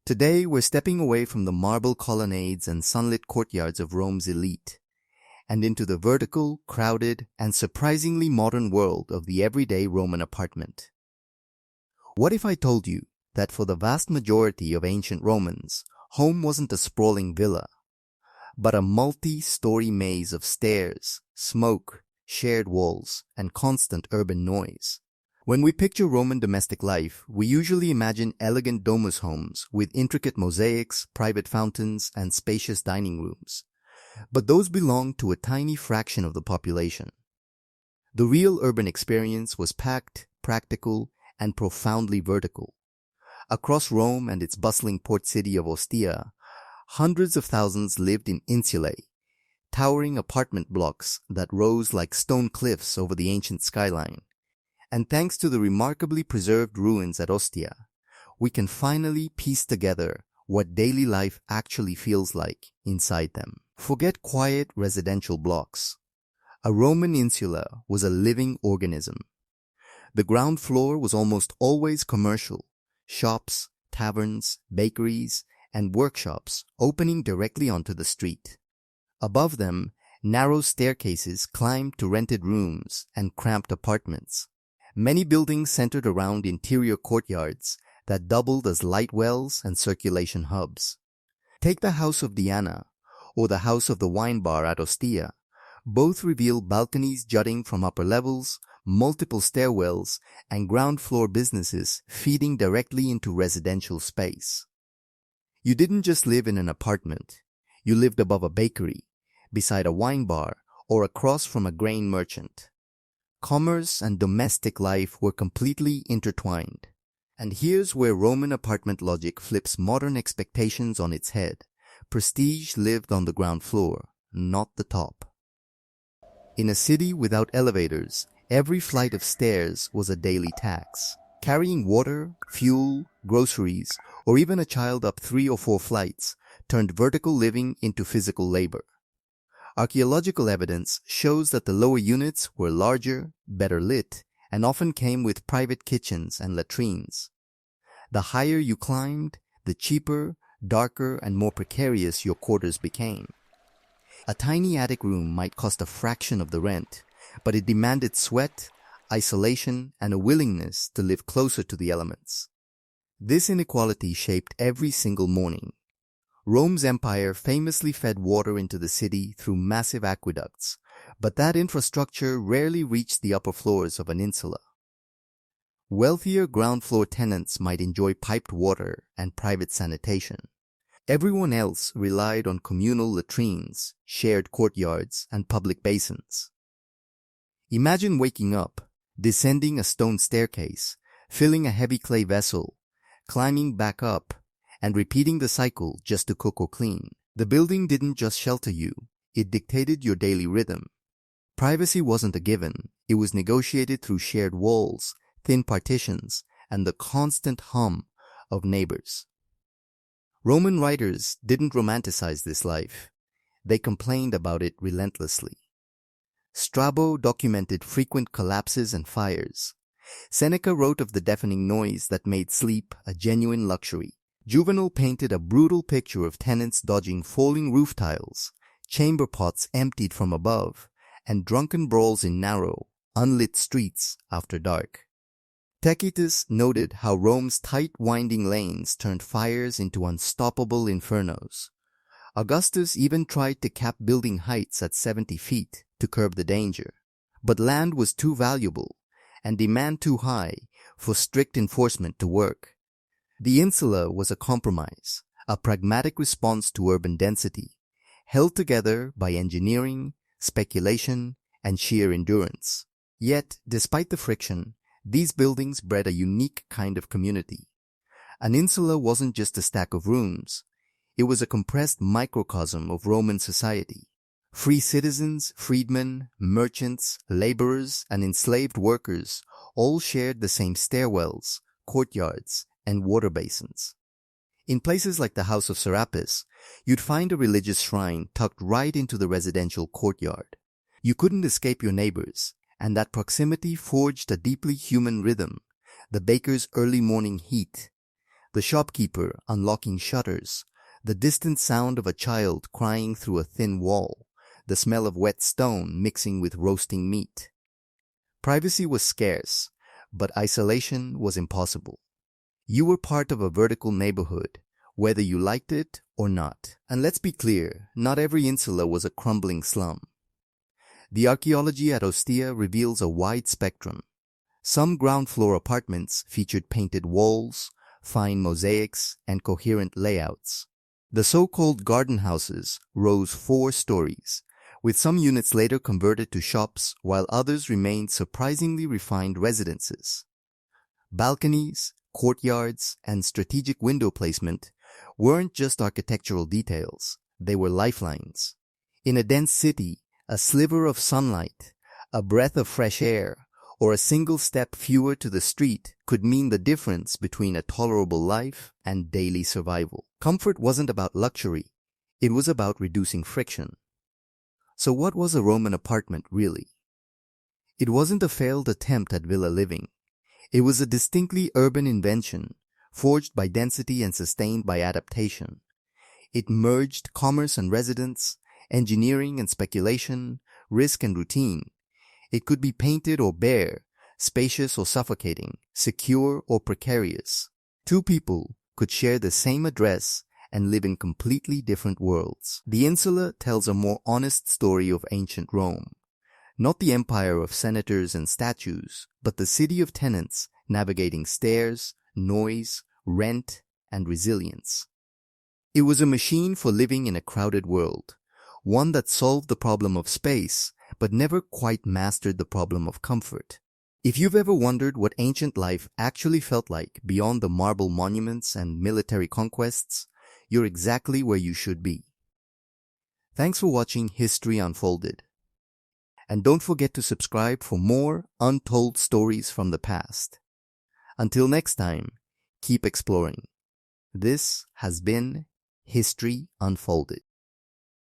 Today, we're stepping away from the marble colonnades and sunlit courtyards of Rome's elite and into the vertical, crowded, and surprisingly modern world of the everyday Roman apartment. What if I told you that for the vast majority of ancient Romans, home wasn't a sprawling villa, but a multi-story maze of stairs, smoke, shared walls, and constant urban noise? When we picture Roman domestic life, we usually imagine elegant domus homes with intricate mosaics, private fountains, and spacious dining rooms. But those belong to a tiny fraction of the population. The real urban experience was packed, practical, and profoundly vertical. Across Rome and its bustling port city of Ostia, hundreds of thousands lived in insulae, towering apartment blocks that rose like stone cliffs over the ancient skyline. And thanks to the remarkably preserved ruins at Ostia, we can finally piece together what daily life actually feels like inside them. Forget quiet residential blocks. A Roman insula was a living organism. The ground floor was almost always commercial, shops, taverns, bakeries, and workshops opening directly onto the street. Above them, narrow staircases climbed to rented rooms and cramped apartments. Many buildings centered around interior courtyards that doubled as light wells and circulation hubs. Take the House of Diana or the House of the Wine Bar at Ostia. Both reveal balconies jutting from upper levels, multiple stairwells, and ground floor businesses feeding directly into residential space. You didn't just live in an apartment. You lived above a bakery, beside a wine bar, or across from a grain merchant. Commerce and domestic life were completely intertwined. And here's where Roman apartment logic flips modern expectations on its head. Prestige lived on the ground floor, not the top. In a city without elevators, every flight of stairs was a daily tax. Carrying water, fuel, groceries, or even a child up 3 or 4 flights turned vertical living into physical labor. Archaeological evidence shows that the lower units were larger, better lit, and often came with private kitchens and latrines. The higher you climbed, the cheaper, darker, and more precarious your quarters became. A tiny attic room might cost a fraction of the rent, but it demanded sweat, isolation, and a willingness to live closer to the elements. This inequality shaped every single morning. Rome's empire famously fed water into the city through massive aqueducts, but that infrastructure rarely reached the upper floors of an insula. Wealthier ground floor tenants might enjoy piped water and private sanitation. Everyone else relied on communal latrines, shared courtyards, and public basins. Imagine waking up, descending a stone staircase, filling a heavy clay vessel, climbing back up, and repeating the cycle just to cook or clean. The building didn't just shelter you, it dictated your daily rhythm. Privacy wasn't a given, it was negotiated through shared walls, thin partitions, and the constant hum of neighbors. Roman writers didn't romanticize this life. They complained about it relentlessly. Strabo documented frequent collapses and fires. Seneca wrote of the deafening noise that made sleep a genuine luxury. Juvenal painted a brutal picture of tenants dodging falling roof tiles, chamber pots emptied from above, and drunken brawls in narrow, unlit streets after dark. Tacitus noted how Rome's tight winding lanes turned fires into unstoppable infernos. Augustus even tried to cap building heights at 70 feet to curb the danger. But land was too valuable and demand too high for strict enforcement to work. The insula was a compromise, a pragmatic response to urban density, held together by engineering, speculation, and sheer endurance. Yet, despite the friction, these buildings bred a unique kind of community. An insula wasn't just a stack of rooms. It was a compressed microcosm of Roman society. Free citizens, freedmen, merchants, laborers, and enslaved workers all shared the same stairwells, courtyards, and water basins. In places like the House of Serapis, you'd find a religious shrine tucked right into the residential courtyard. You couldn't escape your neighbors, and that proximity forged a deeply human rhythm, the baker's early morning heat, The shopkeeper unlocking shutters, the distant sound of a child crying through a thin wall, the smell of wet stone mixing with roasting meat. Privacy was scarce, but isolation was impossible. You were part of a vertical neighborhood, whether you liked it or not. And let's be clear, not every insula was a crumbling slum. The archaeology at Ostia reveals a wide spectrum. Some ground floor apartments featured painted walls, fine mosaics, and coherent layouts. The so-called garden houses rose 4 stories, with some units later converted to shops while others remained surprisingly refined residences. Balconies, courtyards, and strategic window placement weren't just architectural details, they were lifelines. In a dense city, a sliver of sunlight, a breath of fresh air, or a single step fewer to the street could mean the difference between a tolerable life and daily survival. Comfort wasn't about luxury, it was about reducing friction. So what was a Roman apartment really? It wasn't a failed attempt at villa living. It was a distinctly urban invention, forged by density and sustained by adaptation. It merged commerce and residence, engineering and speculation, risk and routine. It could be painted or bare, spacious or suffocating, secure or precarious. 2 people could share the same address and live in completely different worlds. The insula tells a more honest story of ancient Rome. Not the empire of senators and statues, but the city of tenants navigating stairs, noise, rent, and resilience. It was a machine for living in a crowded world, one that solved the problem of space, but never quite mastered the problem of comfort. If you've ever wondered what ancient life actually felt like beyond the marble monuments and military conquests, you're exactly where you should be. Thanks for watching History Unfolded. And don't forget to subscribe for more untold stories from the past. Until next time, keep exploring. This has been History Unfolded.